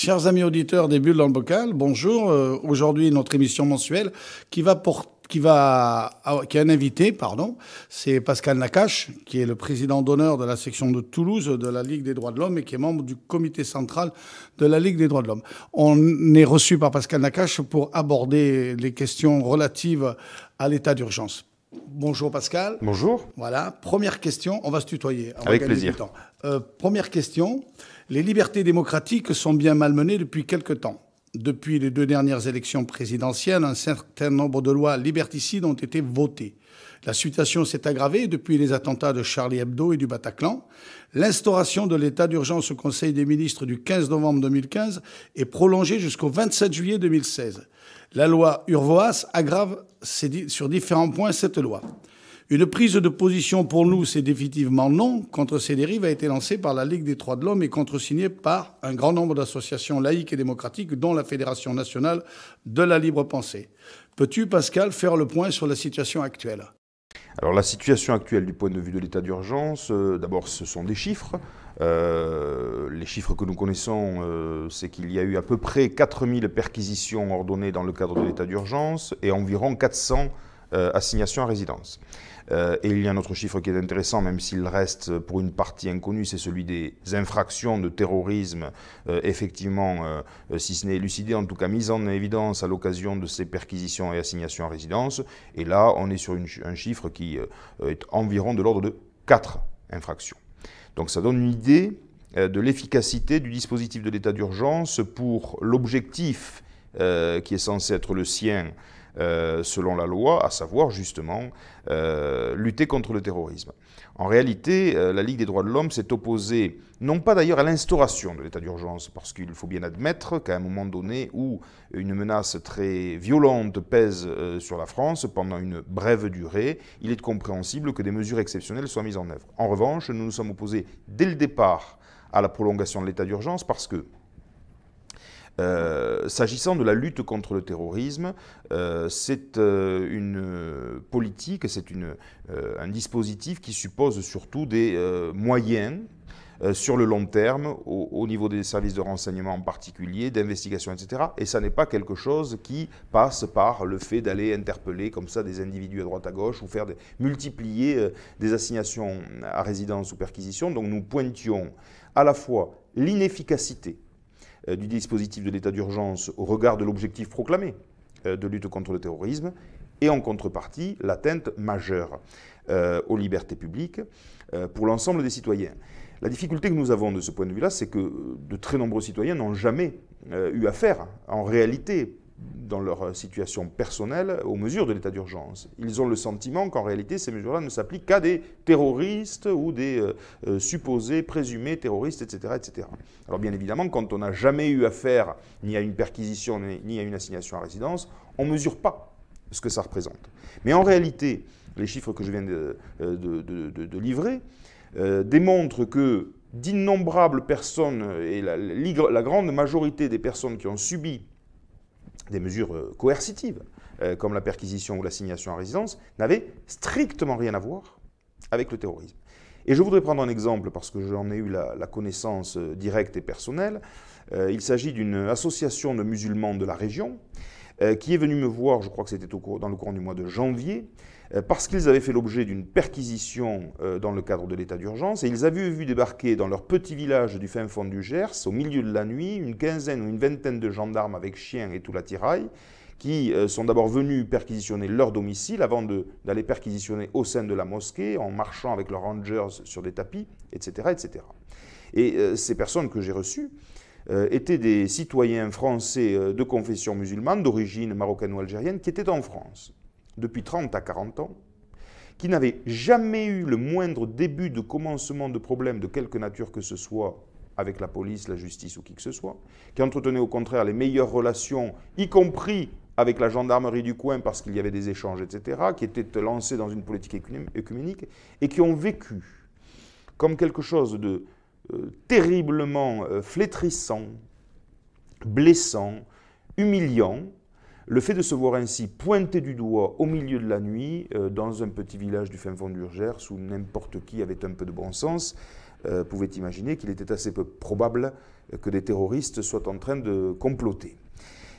Chers amis auditeurs des Bulles dans le bocal, bonjour. Aujourd'hui, notre émission mensuelle qui a un invité, c'est Pascal Nakache, qui est le président d'honneur de la section de Toulouse de la Ligue des droits de l'homme et qui est membre du comité central de la Ligue des droits de l'homme. On est reçu par Pascal Nakache pour aborder les questions relatives à l'état d'urgence. Bonjour Pascal. Bonjour. Voilà, première question, on va se tutoyer. Avec plaisir. Première question, les libertés démocratiques sont bien malmenées depuis quelque temps. Depuis les 2 dernières élections présidentielles, un certain nombre de lois liberticides ont été votées. La situation s'est aggravée depuis les attentats de Charlie Hebdo et du Bataclan. L'instauration de l'état d'urgence au Conseil des ministres du 15 novembre 2015 est prolongée jusqu'au 27 juillet 2016. La loi Urvoas aggrave sur différents points cette loi. Une prise de position pour nous, c'est définitivement non, contre ces dérives a été lancée par la Ligue des droits de l'homme et contresignée par un grand nombre d'associations laïques et démocratiques, dont la Fédération nationale de la libre pensée. Peux-tu, Pascal, faire le point sur la situation actuelle ? Alors la situation actuelle du point de vue de l'état d'urgence, d'abord ce sont des chiffres. Les chiffres que nous connaissons, c'est qu'il y a eu à peu près 4000 perquisitions ordonnées dans le cadre de l'état d'urgence et environ 400 assignations à résidence. Et il y a un autre chiffre qui est intéressant, même s'il reste pour une partie inconnue, c'est celui des infractions de terrorisme, effectivement, si ce n'est élucidé, en tout cas mises en évidence à l'occasion de ces perquisitions et assignations à résidence. Et là, on est sur un chiffre qui est environ de l'ordre de 4 infractions. Donc ça donne une idée de l'efficacité du dispositif de l'état d'urgence pour l'objectif qui est censé être le sien, selon la loi, à savoir justement lutter contre le terrorisme. En réalité, la Ligue des droits de l'homme s'est opposée, non pas d'ailleurs à l'instauration de l'état d'urgence, parce qu'il faut bien admettre qu'à un moment donné où une menace très violente pèse sur la France pendant une brève durée, il est compréhensible que des mesures exceptionnelles soient mises en œuvre. En revanche, nous nous sommes opposés dès le départ à la prolongation de l'état d'urgence parce que s'agissant de la lutte contre le terrorisme, c'est une politique, c'est un dispositif qui suppose surtout des moyens sur le long terme, au niveau des services de renseignement en particulier, d'investigation, etc. Et ça n'est pas quelque chose qui passe par le fait d'aller interpeller comme ça des individus à droite à gauche ou multiplier des assignations à résidence ou perquisition. Donc nous pointions à la fois l'inefficacité du dispositif de l'état d'urgence au regard de l'objectif proclamé de lutte contre le terrorisme et en contrepartie l'atteinte majeure aux libertés publiques pour l'ensemble des citoyens. La difficulté que nous avons de ce point de vue-là, c'est que de très nombreux citoyens n'ont jamais eu affaire, en réalité, dans leur situation personnelle, aux mesures de l'état d'urgence. Ils ont le sentiment qu'en réalité, ces mesures-là ne s'appliquent qu'à des terroristes ou des supposés, présumés terroristes, etc., etc. Alors bien évidemment, quand on n'a jamais eu affaire ni à une perquisition, ni à une assignation à résidence, on ne mesure pas ce que ça représente. Mais en réalité, les chiffres que je viens de livrer démontrent que d'innombrables personnes, et la grande majorité des personnes qui ont subi des mesures coercitives, comme la perquisition ou l'assignation à résidence, n'avaient strictement rien à voir avec le terrorisme. Et je voudrais prendre un exemple, parce que j'en ai eu la connaissance directe et personnelle. Il s'agit d'une association de musulmans de la région, qui est venue me voir, je crois que c'était dans le courant du mois de janvier, parce qu'ils avaient fait l'objet d'une perquisition dans le cadre de l'état d'urgence, et ils avaient vu débarquer dans leur petit village du fin fond du Gers, au milieu de la nuit, une quinzaine ou une vingtaine de gendarmes avec chiens et tout l'attirail, qui sont d'abord venus perquisitionner leur domicile avant d'aller perquisitionner au sein de la mosquée, en marchant avec leurs rangers sur des tapis, etc. etc. Et ces personnes que j'ai reçues étaient des citoyens français de confession musulmane, d'origine marocaine ou algérienne, qui étaient en France depuis 30 à 40 ans, qui n'avaient jamais eu le moindre début de commencement de problème de quelque nature que ce soit avec la police, la justice ou qui que ce soit, qui entretenaient au contraire les meilleures relations, y compris avec la gendarmerie du coin parce qu'il y avait des échanges, etc., qui étaient lancés dans une politique œcuménique et qui ont vécu comme quelque chose de terriblement flétrissant, blessant, humiliant, le fait de se voir ainsi pointé du doigt au milieu de la nuit dans un petit village du fin fond du Gers où n'importe qui avait un peu de bon sens pouvaient imaginer qu'il était assez peu probable que des terroristes soient en train de comploter.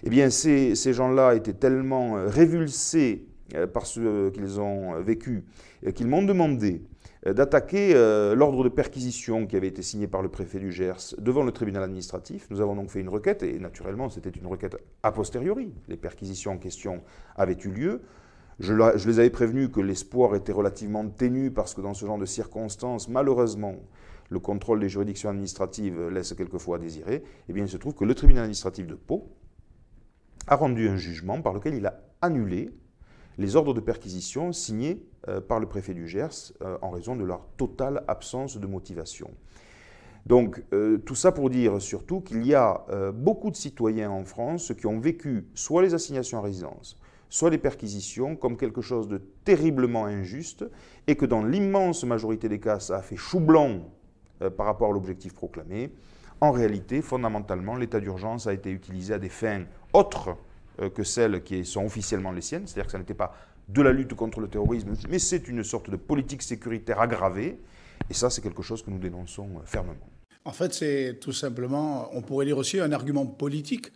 Eh bien, ces gens-là étaient tellement révulsés par ce qu'ils ont vécu qu'ils m'ont demandé d'attaquer l'ordre de perquisition qui avait été signé par le préfet du Gers devant le tribunal administratif. Nous avons donc fait une requête, et naturellement c'était une requête a posteriori. Les perquisitions en question avaient eu lieu. Je les avais prévenus que l'espoir était relativement ténu parce que dans ce genre de circonstances, malheureusement, le contrôle des juridictions administratives laisse quelquefois à désirer. Eh bien, il se trouve que le tribunal administratif de Pau a rendu un jugement par lequel il a annulé les ordres de perquisition signés par le préfet du Gers en raison de leur totale absence de motivation. Donc, tout ça pour dire surtout qu'il y a beaucoup de citoyens en France qui ont vécu soit les assignations à résidence, soit les perquisitions comme quelque chose de terriblement injuste, et que dans l'immense majorité des cas, ça a fait chou blanc par rapport à l'objectif proclamé. En réalité, fondamentalement, l'état d'urgence a été utilisé à des fins autres que celles qui sont officiellement les siennes, c'est-à-dire que ça n'était pas de la lutte contre le terrorisme, mais c'est une sorte de politique sécuritaire aggravée, et ça c'est quelque chose que nous dénonçons fermement. En fait, c'est tout simplement, on pourrait dire aussi un argument politique.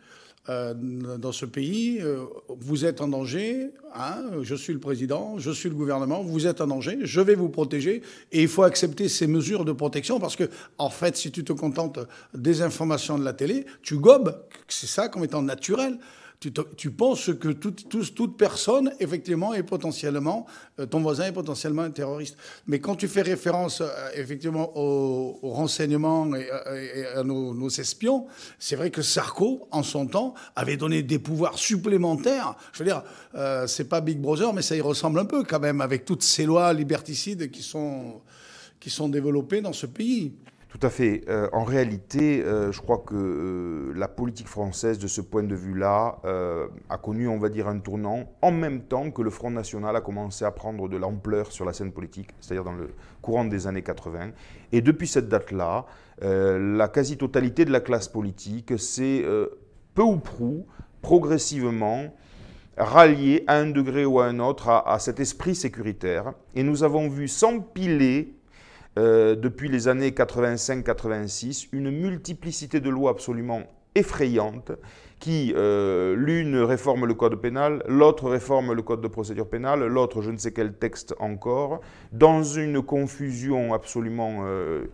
Dans ce pays, vous êtes en danger, hein, je suis le président, je suis le gouvernement, vous êtes en danger, je vais vous protéger, et il faut accepter ces mesures de protection parce que, en fait, si tu te contentes des informations de la télé, tu gobes, c'est ça comme étant naturel. Tu penses que toute personne, effectivement, est potentiellement, ton voisin est potentiellement un terroriste. Mais quand tu fais référence, effectivement, aux renseignements et à nos espions, c'est vrai que Sarko, en son temps, avait donné des pouvoirs supplémentaires. Je veux dire, c'est pas Big Brother, mais ça y ressemble un peu quand même, avec toutes ces lois liberticides qui sont développées dans ce pays. Tout à fait. En réalité, je crois que la politique française, de ce point de vue-là, a connu, on va dire, un tournant en même temps que le Front National a commencé à prendre de l'ampleur sur la scène politique, c'est-à-dire dans le courant des années 80. Et depuis cette date-là, la quasi-totalité de la classe politique s'est peu ou prou, progressivement, ralliée à un degré ou à un autre à cet esprit sécuritaire. Et nous avons vu s'empiler depuis les années 85-86, une multiplicité de lois absolument effrayantes qui, l'une réforme le code pénal, l'autre réforme le code de procédure pénale, l'autre je ne sais quel texte encore, dans une confusion absolument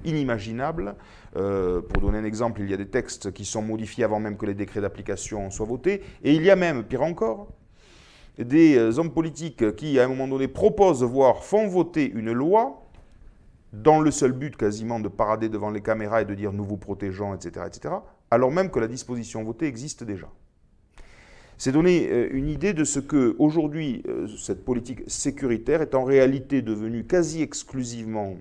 inimaginable. Pour donner un exemple, il y a des textes qui sont modifiés avant même que les décrets d'application soient votés, et il y a même, pire encore, des hommes politiques qui, à un moment donné, proposent, voire font voter une loi dans le seul but quasiment de parader devant les caméras et de dire « nous vous protégeons », etc., alors même que la disposition votée existe déjà. C'est donner une idée de ce que, aujourd'hui, cette politique sécuritaire est en réalité devenue quasi exclusivement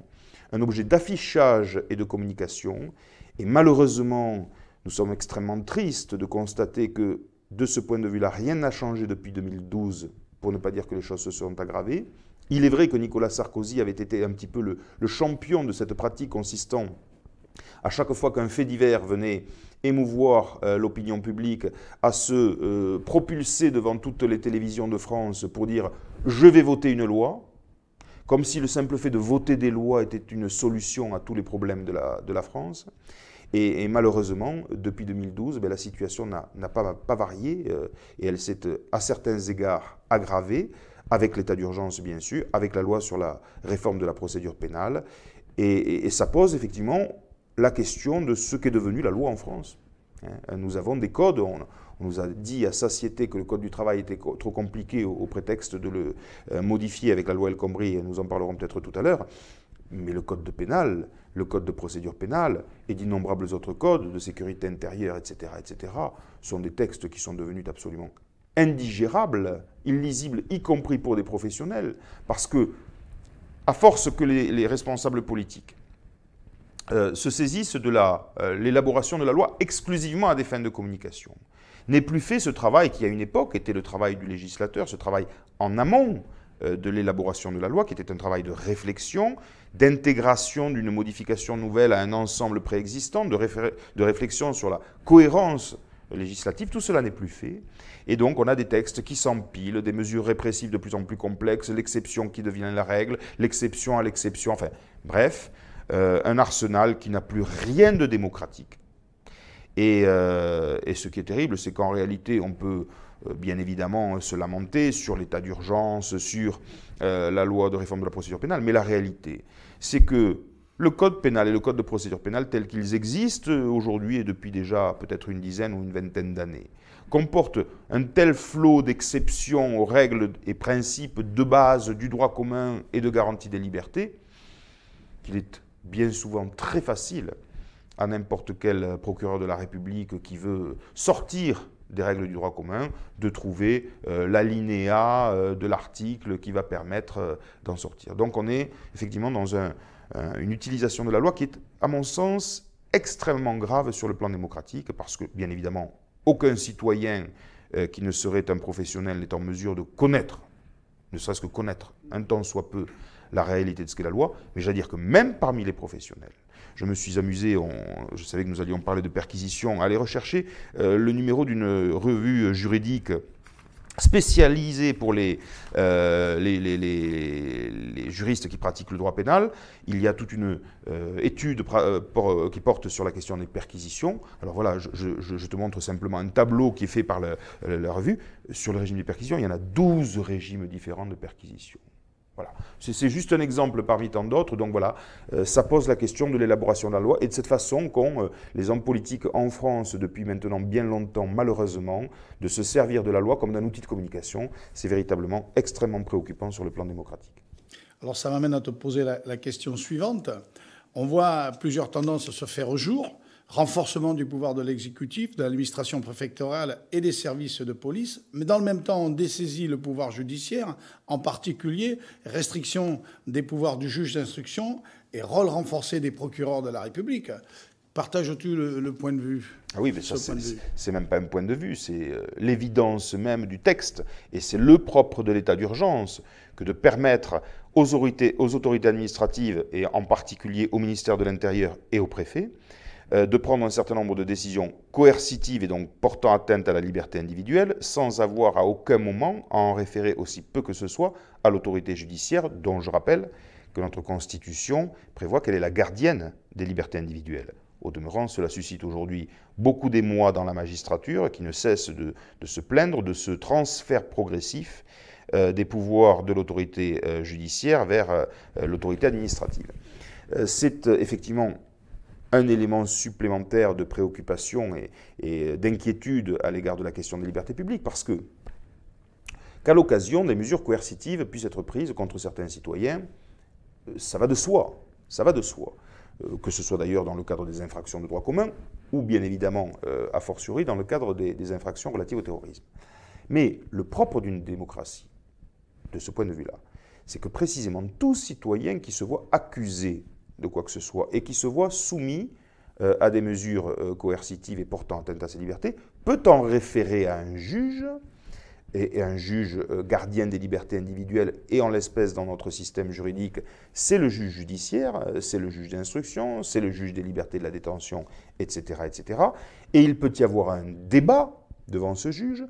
un objet d'affichage et de communication. Et malheureusement, nous sommes extrêmement tristes de constater que, de ce point de vue-là, rien n'a changé depuis 2012, pour ne pas dire que les choses se sont aggravées. Il est vrai que Nicolas Sarkozy avait été un petit peu le champion de cette pratique consistant, à chaque fois qu'un fait divers venait émouvoir l'opinion publique, à se propulser devant toutes les télévisions de France pour dire « je vais voter une loi », comme si le simple fait de voter des lois était une solution à tous les problèmes de la France. Et malheureusement, depuis 2012, la situation n'a pas varié et elle s'est à certains égards aggravée, avec l'état d'urgence bien sûr, avec la loi sur la réforme de la procédure pénale. Et ça pose effectivement la question de ce qu'est devenu la loi en France. Nous avons des codes, on nous a dit à satiété que le code du travail était trop compliqué au prétexte de le modifier avec la loi El Khomri, et nous en parlerons peut-être tout à l'heure. Mais le code pénal, le code de procédure pénale et d'innombrables autres codes de sécurité intérieure, etc., sont des textes qui sont devenus absolument indigérables, illisibles, y compris pour des professionnels, parce que, à force que les responsables politiques se saisissent de l'élaboration de la loi exclusivement à des fins de communication, n'est plus fait ce travail qui, à une époque, était le travail du législateur, ce travail en amont de l'élaboration de la loi, qui était un travail de réflexion, d'intégration d'une modification nouvelle à un ensemble préexistant, de réflexion sur la cohérence législative. Tout cela n'est plus fait. Et donc, on a des textes qui s'empilent, des mesures répressives de plus en plus complexes, l'exception qui devient la règle, l'exception à l'exception, enfin, bref, un arsenal qui n'a plus rien de démocratique. Et ce qui est terrible, c'est qu'en réalité, on peut bien évidemment se lamenter sur l'état d'urgence, sur la loi de réforme de la procédure pénale, mais la réalité, c'est que le code pénal et le code de procédure pénale tels qu'ils existent aujourd'hui et depuis déjà peut-être une dizaine ou une vingtaine d'années, comportent un tel flot d'exceptions aux règles et principes de base du droit commun et de garantie des libertés qu'il est bien souvent très facile à n'importe quel procureur de la République qui veut sortir des règles du droit commun, de trouver l'alinéa de l'article qui va permettre d'en sortir. Donc on est effectivement dans une utilisation de la loi qui est, à mon sens, extrêmement grave sur le plan démocratique, parce que, bien évidemment, aucun citoyen qui ne serait un professionnel n'est en mesure de connaître, ne serait-ce que connaître, un tant soit peu, la réalité de ce qu'est la loi, mais j'allais dire que même parmi les professionnels, je me suis amusé, je savais que nous allions parler de perquisition, à aller rechercher le numéro d'une revue juridique spécialisée pour les juristes qui pratiquent le droit pénal. Il y a toute une étude qui porte sur la question des perquisitions. Alors voilà, je te montre simplement un tableau qui est fait par la revue. Sur le régime des perquisitions, il y en a 12 régimes différents de perquisition. Voilà. C'est juste un exemple parmi tant d'autres. Donc voilà, ça pose la question de l'élaboration de la loi et de cette façon qu'ont les hommes politiques en France depuis maintenant bien longtemps, malheureusement, de se servir de la loi comme d'un outil de communication. C'est véritablement extrêmement préoccupant sur le plan démocratique. Alors ça m'amène à te poser la question suivante. On voit plusieurs tendances se faire au jour. Renforcement du pouvoir de l'exécutif, de l'administration préfectorale et des services de police, mais dans le même temps, on dessaisit le pouvoir judiciaire, en particulier restriction des pouvoirs du juge d'instruction et rôle renforcé des procureurs de la République. Partages-tu le point de vue? Ah oui, mais ça, c'est même pas un point de vue, c'est l'évidence même du texte. Et c'est le propre de l'état d'urgence que de permettre aux autorités administratives, et en particulier au ministère de l'Intérieur et au préfet, de prendre un certain nombre de décisions coercitives et donc portant atteinte à la liberté individuelle, sans avoir à aucun moment à en référer aussi peu que ce soit à l'autorité judiciaire, dont je rappelle que notre Constitution prévoit qu'elle est la gardienne des libertés individuelles. Au demeurant, cela suscite aujourd'hui beaucoup d'émoi dans la magistrature qui ne cesse de se plaindre de ce transfert progressif des pouvoirs de l'autorité judiciaire vers l'autorité administrative. C'est effectivement un élément supplémentaire de préoccupation et d'inquiétude à l'égard de la question des libertés publiques, parce que, qu'à l'occasion, des mesures coercitives puissent être prises contre certains citoyens, ça va de soi, ça va de soi. Que ce soit d'ailleurs dans le cadre des infractions de droit commun, ou bien évidemment, a fortiori, dans le cadre des infractions relatives au terrorisme. Mais le propre d'une démocratie, de ce point de vue-là, c'est que précisément tout citoyen qui se voit accusé de quoi que ce soit, et qui se voit soumis à des mesures coercitives et portant atteinte à ses libertés, peut en référer à un juge, et un juge gardien des libertés individuelles, et en l'espèce dans notre système juridique, c'est le juge judiciaire, c'est le juge d'instruction, c'est le juge des libertés de la détention, etc., etc. Et il peut y avoir un débat devant ce juge,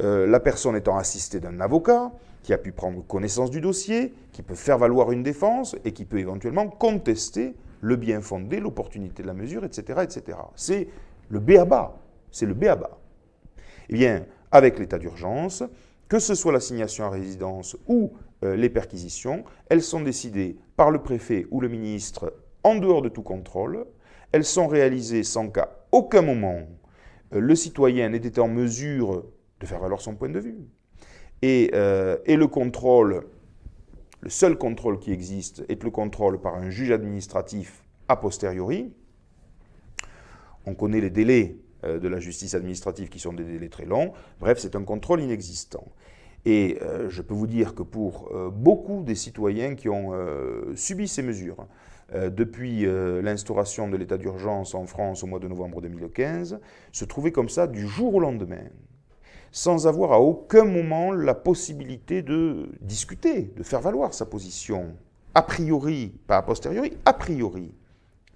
la personne étant assistée d'un avocat, qui a pu prendre connaissance du dossier, qui peut faire valoir une défense et qui peut éventuellement contester le bien fondé, l'opportunité de la mesure, etc., etc. C'est le b.a.-ba. C'est le b.a.-ba. Eh bien, avec l'état d'urgence, que ce soit l'assignation à résidence ou les perquisitions, elles sont décidées par le préfet ou le ministre en dehors de tout contrôle. Elles sont réalisées sans qu'à aucun moment le citoyen n'ait été en mesure de faire valoir son point de vue. Et le contrôle, le seul contrôle qui existe est le contrôle par un juge administratif a posteriori. On connaît les délais de la justice administrative qui sont des délais très longs. Bref, c'est un contrôle inexistant. Et je peux vous dire que pour beaucoup des citoyens qui ont subi ces mesures depuis l'instauration de l'état d'urgence en France au mois de novembre 2015, se trouvaient comme ça du jour au lendemain, sans avoir à aucun moment la possibilité de discuter, de faire valoir sa position, a priori, pas a posteriori, a priori,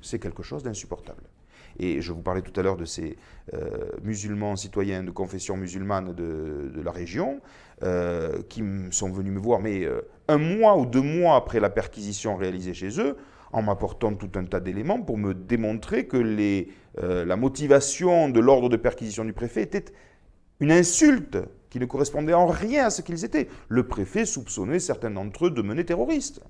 c'est quelque chose d'insupportable. Et je vous parlais tout à l'heure de ces musulmans citoyens de confession musulmane de la région qui sont venus me voir, mais un mois ou 2 mois après la perquisition réalisée chez eux, en m'apportant tout un tas d'éléments pour me démontrer que la motivation de l'ordre de perquisition du préfet était une insulte qui ne correspondait en rien à ce qu'ils étaient. Le préfet soupçonnait certains d'entre eux de menées terroristes.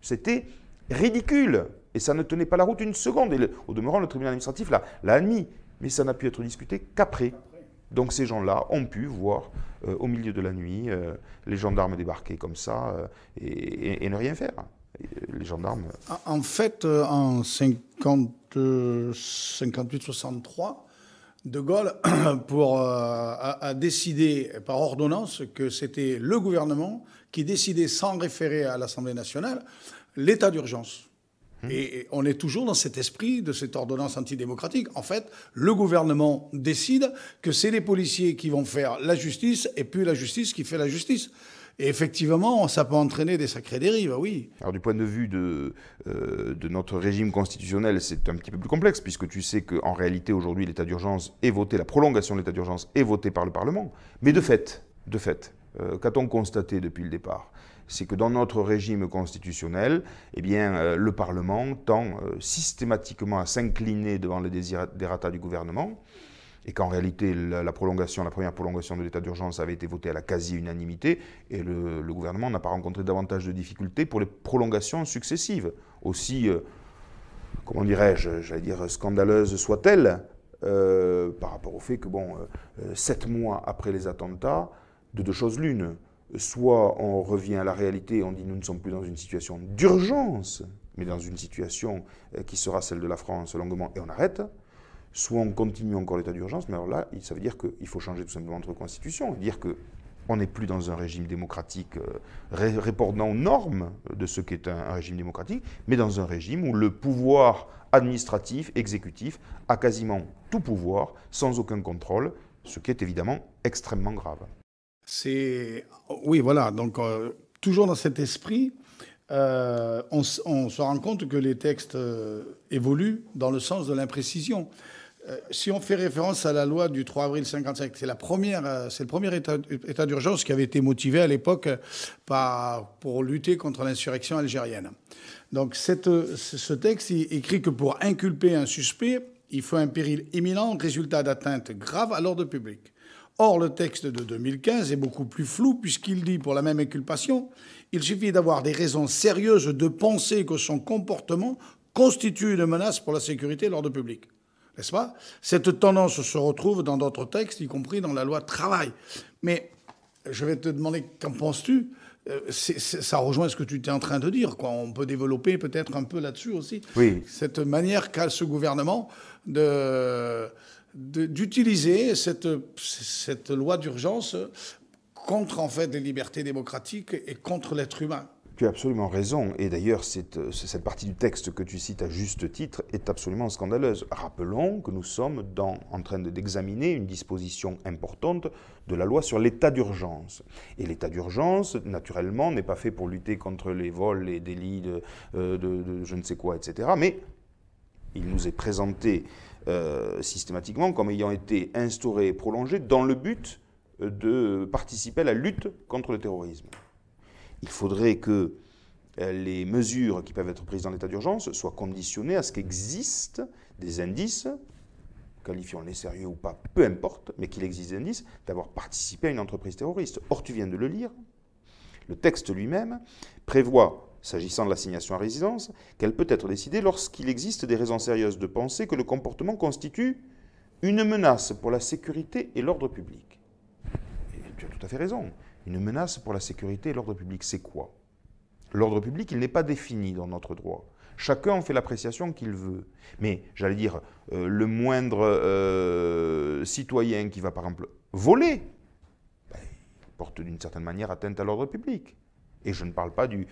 C'était ridicule. Et ça ne tenait pas la route une seconde. Et au demeurant, le tribunal administratif l'a admis. Mais ça n'a pu être discuté qu'après. Donc ces gens-là ont pu voir au milieu de la nuit les gendarmes débarquer comme ça et ne rien faire. Les gendarmes... En fait, en 58-63, De Gaulle a décidé par ordonnance que c'était le gouvernement qui décidait sans référer à l'Assemblée nationale l'état d'urgence. Et on est toujours dans cet esprit de cette ordonnance antidémocratique. En fait, le gouvernement décide que c'est les policiers qui vont faire la justice et puis la justice qui fait la justice. Et effectivement, ça peut entraîner des sacrées dérives, oui. Alors du point de vue de notre régime constitutionnel, c'est un petit peu plus complexe, puisque tu sais qu'en réalité, aujourd'hui, l'état d'urgence est voté, la prolongation de l'état d'urgence est votée par le Parlement. Mais de fait, qu'a-t-on constaté depuis le départ ? C'est que dans notre régime constitutionnel, eh bien, le Parlement tend systématiquement à s'incliner devant les desiderata du gouvernement, et qu'en réalité, la première prolongation de l'état d'urgence avait été votée à la quasi-unanimité, et le gouvernement n'a pas rencontré davantage de difficultés pour les prolongations successives. Aussi, comment dirais-je, j'allais dire scandaleuse soit-elle, par rapport au fait que, 7 mois après les attentats, de 2 choses l'une, soit on revient à la réalité et on dit nous ne sommes plus dans une situation d'urgence, mais dans une situation qui sera celle de la France longuement, et on arrête. Soit on continue encore l'état d'urgence, mais alors là, ça veut dire qu'il faut changer tout simplement notre constitution, et dire qu'on n'est plus dans un régime démocratique répondant aux normes de ce qu'est un régime démocratique, mais dans un régime où le pouvoir administratif, exécutif, a quasiment tout pouvoir, sans aucun contrôle, ce qui est évidemment extrêmement grave. Oui, voilà, donc toujours dans cet esprit, on se rend compte que les textes évoluent dans le sens de l'imprécision. Si on fait référence à la loi du 3 avril 1955, c'est le premier état d'urgence qui avait été motivé à l'époque pour lutter contre l'insurrection algérienne. Donc ce texte écrit que pour inculper un suspect, il faut un péril imminent, résultat d'atteinte grave à l'ordre public. Or, le texte de 2015 est beaucoup plus flou puisqu'il dit, pour la même inculpation, il suffit d'avoir des raisons sérieuses de penser que son comportement constitue une menace pour la sécurité et l'ordre public. N'est-ce pas ? Cette tendance se retrouve dans d'autres textes, y compris dans la loi travail. Mais je vais te demander, qu'en penses-tu ? Ça rejoint ce que tu étais en train de dire, quoi. On peut développer peut-être un peu là-dessus aussi. Oui. Cette manière qu'a ce gouvernement d'utiliser cette loi d'urgence contre, en fait, les libertés démocratiques et contre l'être humain. Tu as absolument raison. Et d'ailleurs, cette partie du texte que tu cites à juste titre est absolument scandaleuse. Rappelons que nous sommes en train d'examiner une disposition importante de la loi sur l'état d'urgence. Et l'état d'urgence, naturellement, n'est pas fait pour lutter contre les vols, les délits de je ne sais quoi, etc. Mais il nous est présenté systématiquement comme ayant été instauré et prolongé dans le but de participer à la lutte contre le terrorisme. Il faudrait que les mesures qui peuvent être prises dans l'état d'urgence soient conditionnées à ce qu'existent des indices, qualifions-les sérieux ou pas, peu importe, mais qu'il existe des indices d'avoir participé à une entreprise terroriste. Or, tu viens de le lire, le texte lui-même prévoit, s'agissant de l'assignation à résidence, qu'elle peut être décidée lorsqu'il existe des raisons sérieuses de penser que le comportement constitue une menace pour la sécurité et l'ordre public. Et tu as tout à fait raison. Une menace pour la sécurité et l'ordre public, c'est quoi ? L'ordre public, il n'est pas défini dans notre droit. Chacun en fait l'appréciation qu'il veut. Mais, j'allais dire, le moindre citoyen qui va, par exemple, voler, il porte d'une certaine manière atteinte à l'ordre public. Et je ne parle pas du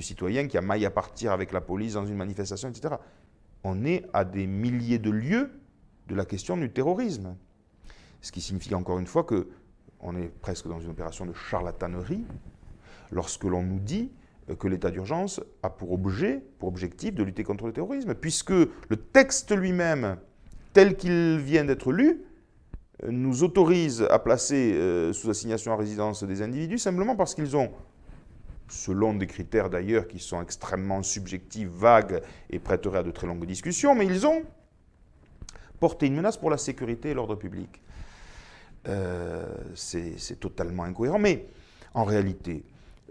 citoyen qui a maille à partir avec la police dans une manifestation, etc. On est à des milliers de lieues de la question du terrorisme. Ce qui signifie encore une fois que on est presque dans une opération de charlatanerie lorsque l'on nous dit que l'état d'urgence a pour objectif de lutter contre le terrorisme, puisque le texte lui-même, tel qu'il vient d'être lu, nous autorise à placer sous assignation à résidence des individus simplement parce qu'ils ont, selon des critères d'ailleurs qui sont extrêmement subjectifs, vagues et prêteraient à de très longues discussions, mais ils ont porté une menace pour la sécurité et l'ordre public. C'est totalement incohérent, mais en réalité,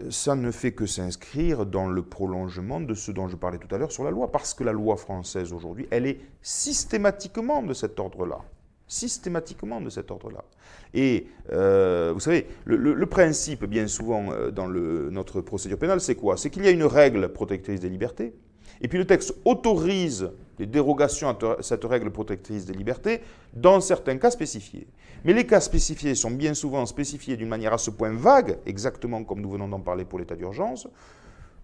ça ne fait que s'inscrire dans le prolongement de ce dont je parlais tout à l'heure sur la loi, parce que la loi française aujourd'hui, elle est systématiquement de cet ordre-là. Systématiquement de cet ordre-là. Et vous savez, le principe, bien souvent, dans notre procédure pénale, c'est quoi? C'est qu'il y a une règle protectrice des libertés, et puis le texte autorise les dérogations à cette règle protectrice des libertés dans certains cas spécifiés. Mais les cas spécifiés sont bien souvent spécifiés d'une manière à ce point vague, exactement comme nous venons d'en parler pour l'état d'urgence,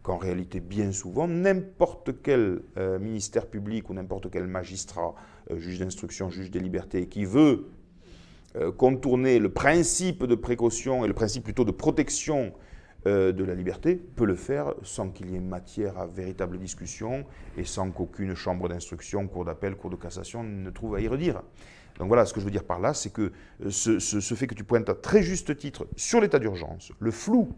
qu'en réalité, bien souvent, n'importe quel ministère public ou n'importe quel magistrat, juge d'instruction, juge des libertés, qui veut contourner le principe de précaution et le principe plutôt de protection de la liberté, peut le faire sans qu'il y ait matière à véritable discussion et sans qu'aucune chambre d'instruction, cour d'appel, cour de cassation ne trouve à y redire. Donc voilà, ce que je veux dire par là, c'est que ce fait que tu pointes à très juste titre sur l'état d'urgence, le flou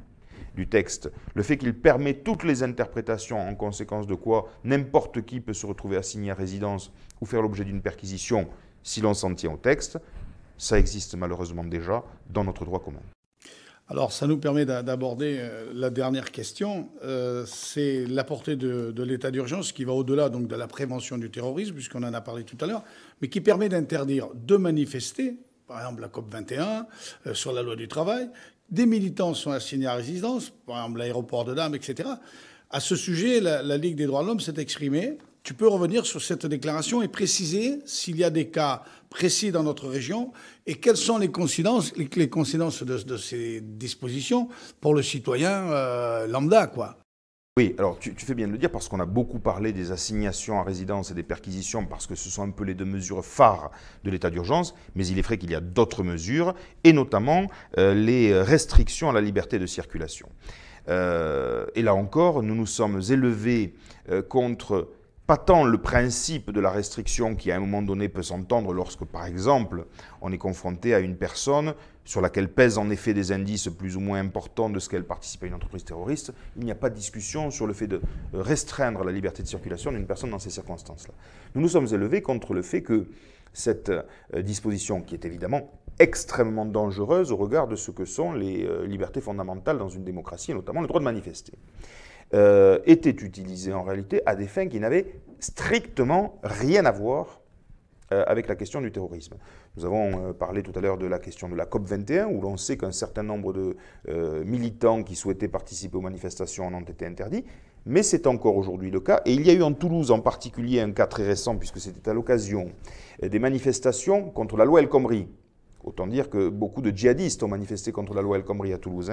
du texte, le fait qu'il permet toutes les interprétations, en conséquence de quoi n'importe qui peut se retrouver assigné à résidence ou faire l'objet d'une perquisition si l'on s'en tient au texte, ça existe malheureusement déjà dans notre droit commun. Alors, ça nous permet d'aborder la dernière question. C'est la portée de l'état d'urgence qui va au-delà donc de la prévention du terrorisme, puisqu'on en a parlé tout à l'heure, mais qui permet d'interdire de manifester, par exemple la COP21, sur la loi du travail. Des militants sont assignés à résidence, par exemple l'aéroport de Dames, etc. À ce sujet, la Ligue des droits de l'homme s'est exprimée. Tu peux revenir sur cette déclaration et préciser s'il y a des cas précis dans notre région et quelles sont les coïncidences de ces dispositions pour le citoyen lambda, quoi. Oui, alors tu fais bien de le dire parce qu'on a beaucoup parlé des assignations à résidence et des perquisitions parce que ce sont un peu les deux mesures phares de l'état d'urgence, mais il est vrai qu'il y a d'autres mesures et notamment les restrictions à la liberté de circulation. Et là encore, nous nous sommes élevés contre pas tant le principe de la restriction qui à un moment donné peut s'entendre lorsque par exemple on est confronté à une personne sur laquelle pèsent en effet des indices plus ou moins importants de ce qu'elle participe à une entreprise terroriste. Il n'y a pas de discussion sur le fait de restreindre la liberté de circulation d'une personne dans ces circonstances-là. Nous nous sommes élevés contre le fait que cette disposition, qui est évidemment extrêmement dangereuse au regard de ce que sont les libertés fondamentales dans une démocratie, et notamment le droit de manifester, était utilisée en réalité à des fins qui n'avaient strictement rien à voir avec la question du terrorisme. Nous avons parlé tout à l'heure de la question de la COP21, où l'on sait qu'un certain nombre de militants qui souhaitaient participer aux manifestations en ont été interdits, mais c'est encore aujourd'hui le cas. Et il y a eu en Toulouse en particulier un cas très récent, puisque c'était à l'occasion des manifestations contre la loi El Khomri. Autant dire que beaucoup de djihadistes ont manifesté contre la loi El Khomri à Toulouse.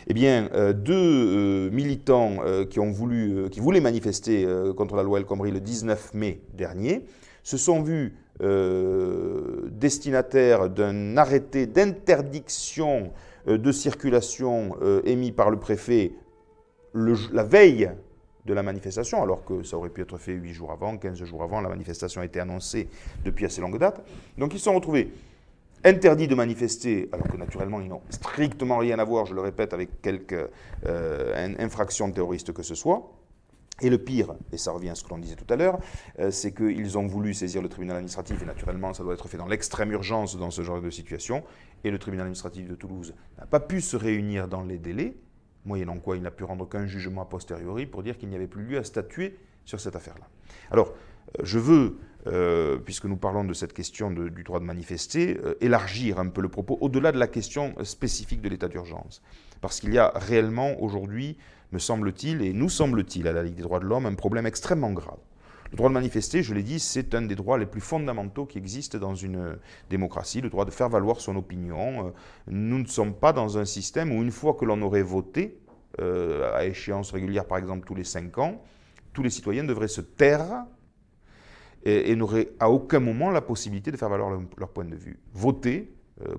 Eh bien, deux militants qui voulaient manifester contre la loi El Khomri le 19 mai dernier se sont vus destinataires d'un arrêté d'interdiction de circulation émis par le préfet la veille de la manifestation, alors que ça aurait pu être fait 8 jours avant, 15 jours avant. La manifestation a été annoncée depuis assez longue date. Donc ils se sont retrouvés interdits de manifester, alors que naturellement ils n'ont strictement rien à voir, je le répète, avec quelque infraction terroriste que ce soit. Et le pire, et ça revient à ce que l'on disait tout à l'heure, c'est qu'ils ont voulu saisir le tribunal administratif, et naturellement ça doit être fait dans l'extrême urgence dans ce genre de situation, et le tribunal administratif de Toulouse n'a pas pu se réunir dans les délais, moyennant quoi il n'a pu rendre qu'un jugement a posteriori pour dire qu'il n'y avait plus lieu à statuer sur cette affaire-là. Alors, je veux, puisque nous parlons de cette question du droit de manifester, élargir un peu le propos au-delà de la question spécifique de l'état d'urgence. Parce qu'il y a réellement aujourd'hui, me semble-t-il, et nous semble-t-il à la Ligue des droits de l'homme, un problème extrêmement grave. Le droit de manifester, je l'ai dit, c'est un des droits les plus fondamentaux qui existent dans une démocratie, le droit de faire valoir son opinion. Nous ne sommes pas dans un système où une fois que l'on aurait voté, à échéance régulière par exemple tous les 5 ans, tous les citoyens devraient se taire et n'auraient à aucun moment la possibilité de faire valoir leur point de vue. Voter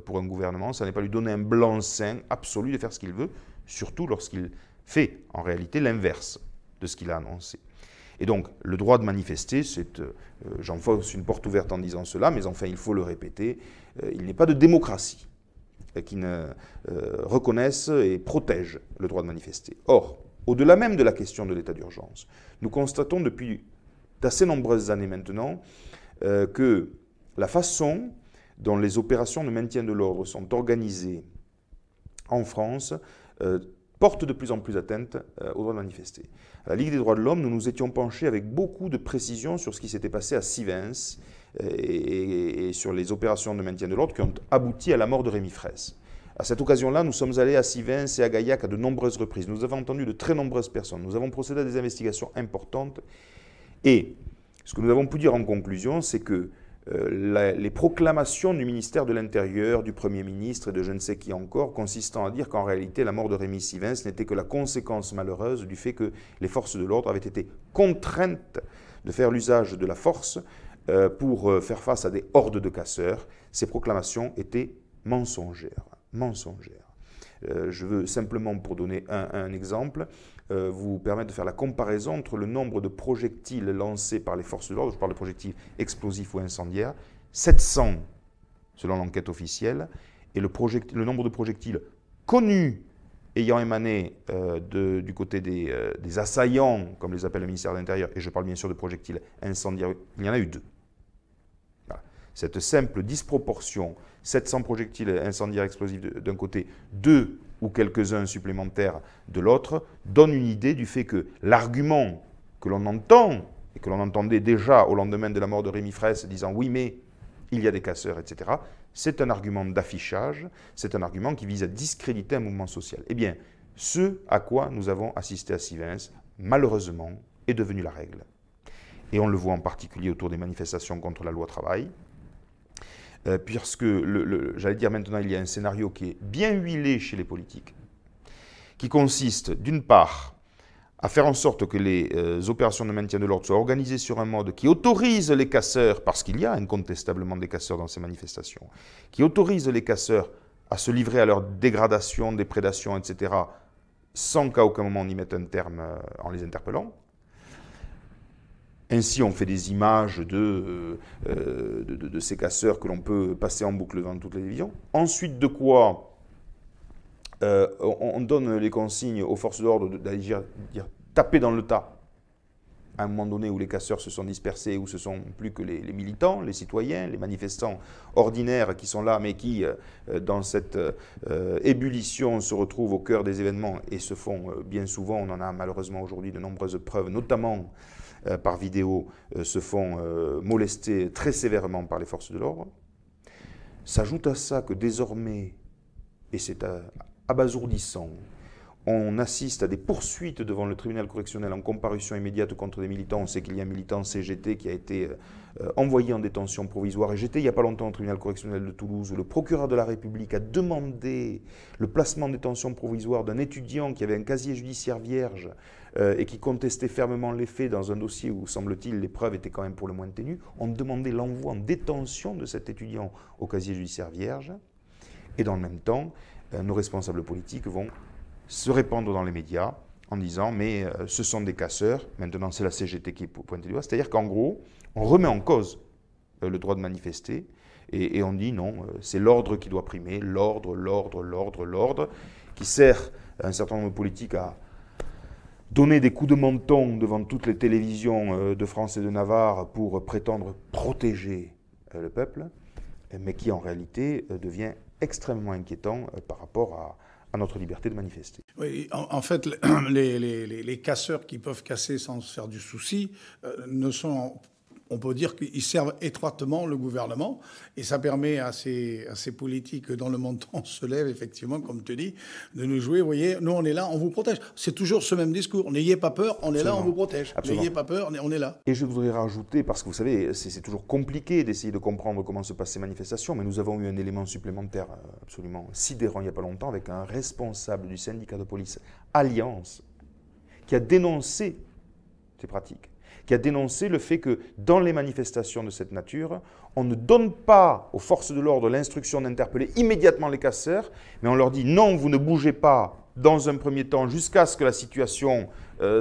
pour un gouvernement, ça n'est pas lui donner un blanc-seing absolu de faire ce qu'il veut, surtout lorsqu'il fait en réalité l'inverse de ce qu'il a annoncé. Et donc, le droit de manifester, j'enfonce une porte ouverte en disant cela, mais enfin, il faut le répéter, il n'est pas de démocratie qui ne reconnaisse et protège le droit de manifester. Or, au-delà même de la question de l'état d'urgence, nous constatons depuis d'assez nombreuses années maintenant que la façon dont les opérations de maintien de l'ordre sont organisées en France porte de plus en plus atteinte au droit de manifester. À la Ligue des droits de l'homme, nous nous étions penchés avec beaucoup de précision sur ce qui s'était passé à Sivens et sur les opérations de maintien de l'ordre qui ont abouti à la mort de Rémi Fraisse. À cette occasion-là, nous sommes allés à Sivens et à Gaillac à de nombreuses reprises. Nous avons entendu de très nombreuses personnes. Nous avons procédé à des investigations importantes. Et ce que nous avons pu dire en conclusion, c'est que les proclamations du ministère de l'Intérieur, du Premier ministre et de je ne sais qui encore, consistant à dire qu'en réalité la mort de Rémi Sivens n'était que la conséquence malheureuse du fait que les forces de l'ordre avaient été contraintes de faire l'usage de la force pour faire face à des hordes de casseurs. Ces proclamations étaient mensongères. Je veux simplement, pour donner un exemple, vous permettre de faire la comparaison entre le nombre de projectiles lancés par les forces de l'ordre, je parle de projectiles explosifs ou incendiaires, 700 selon l'enquête officielle, et le nombre de projectiles connus ayant émané du côté des assaillants, comme les appelle le ministère de l'Intérieur, et je parle bien sûr de projectiles incendiaires, il y en a eu 2. Voilà. Cette simple disproportion, 700 projectiles incendiaires explosifs d'un côté, 2 ou quelques-uns supplémentaires de l'autre, donne une idée du fait que l'argument que l'on entend, et que l'on entendait déjà au lendemain de la mort de Rémi Fraisse, disant « oui, mais il y a des casseurs, etc. », c'est un argument d'affichage, c'est un argument qui vise à discréditer un mouvement social. Eh bien, ce à quoi nous avons assisté à Sivens, malheureusement, est devenu la règle. Et on le voit en particulier autour des manifestations contre la loi travail, puisque, j'allais dire maintenant, il y a un scénario qui est bien huilé chez les politiques, qui consiste, d'une part, à faire en sorte que les opérations de maintien de l'ordre soient organisées sur un mode qui autorise les casseurs, parce qu'il y a incontestablement des casseurs dans ces manifestations, qui autorise les casseurs à se livrer à leur dégradation, déprédation, etc., sans qu'à aucun moment on y mette un terme en les interpellant. Ainsi, on fait des images de ces casseurs que l'on peut passer en boucle dans toutes les télévisions. Ensuite de quoi, on donne les consignes aux forces de l'ordre d'aller dire taper dans le tas. À un moment donné où les casseurs se sont dispersés, où ce ne sont plus que les militants, les citoyens, les manifestants ordinaires qui sont là, mais qui, dans cette ébullition, se retrouvent au cœur des événements et se font bien souvent, on en a malheureusement aujourd'hui de nombreuses preuves, notamment par vidéo, se font molester très sévèrement par les forces de l'ordre. S'ajoute à ça que désormais, et c'est abasourdissant, on assiste à des poursuites devant le tribunal correctionnel en comparution immédiate contre des militants. On sait qu'il y a un militant CGT qui a été envoyé en détention provisoire. Et j'étais il n'y a pas longtemps au tribunal correctionnel de Toulouse où le procureur de la République a demandé le placement en détention provisoire d'un étudiant qui avait un casier judiciaire vierge et qui contestait fermement les faits dans un dossier où, semble-t-il, les preuves étaient quand même pour le moins ténues. On demandait l'envoi en détention de cet étudiant au casier judiciaire vierge. Et dans le même temps, nos responsables politiques vont se répandre dans les médias en disant « mais ce sont des casseurs », maintenant c'est la CGT qui est pointée du doigt, c'est-à-dire qu'en gros, on remet en cause le droit de manifester et on dit non, c'est l'ordre qui doit primer, l'ordre, qui sert à un certain nombre de politiques à donner des coups de menton devant toutes les télévisions de France et de Navarre pour prétendre protéger le peuple, mais qui en réalité devient extrêmement inquiétant par rapport à notre liberté de manifester. Oui, en fait, les casseurs qui peuvent casser sans se faire du souci ne sont... On peut dire qu'ils servent étroitement le gouvernement et ça permet à ces politiques dont le menton se lève, effectivement, comme tu dis, de nous jouer. Vous voyez, nous, on est là, on vous protège. C'est toujours ce même discours. N'ayez pas peur, on est là, on vous protège. N'ayez pas peur, on est là. Et je voudrais rajouter, parce que vous savez, c'est toujours compliqué d'essayer de comprendre comment se passent ces manifestations, mais nous avons eu un élément supplémentaire absolument sidérant il n'y a pas longtemps avec un responsable du syndicat de police Alliance qui a dénoncé ces pratiques, qui a dénoncé le fait que dans les manifestations de cette nature, on ne donne pas aux forces de l'ordre l'instruction d'interpeller immédiatement les casseurs, mais on leur dit non, vous ne bougez pas dans un premier temps jusqu'à ce que la situation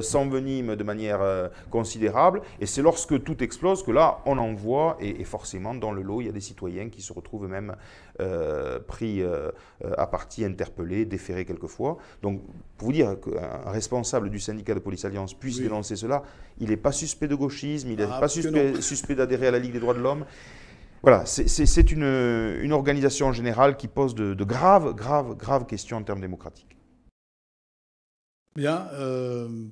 s'envenime de manière considérable. Et c'est lorsque tout explose que là, on en voit, et forcément, dans le lot, il y a des citoyens qui se retrouvent même pris à partie, interpellés, déférés quelquefois. Donc, pour vous dire qu'un responsable du syndicat de police Alliance puisse dénoncer cela, il n'est pas suspect de gauchisme, il n'est pas suspect d'adhérer à la Ligue des droits de l'homme. Voilà, c'est une organisation générale qui pose de graves questions en termes démocratiques. Bien,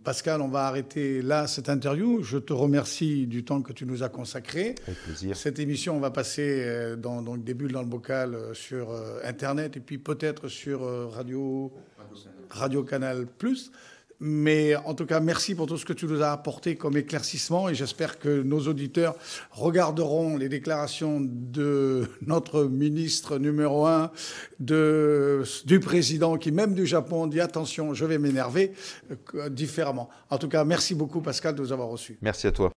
Pascal, on va arrêter là cette interview. Je te remercie du temps que tu nous as consacré. Avec plaisir. Cette émission, on va passer donc des bulles dans le bocal sur Internet et puis peut-être sur Radio Canal Plus. Mais en tout cas, merci pour tout ce que tu nous as apporté comme éclaircissement et j'espère que nos auditeurs regarderont les déclarations de notre ministre numéro 1, du président qui, même du Japon, dit attention, je vais m'énerver différemment. En tout cas, merci beaucoup Pascal de nous avoir reçus. Merci à toi.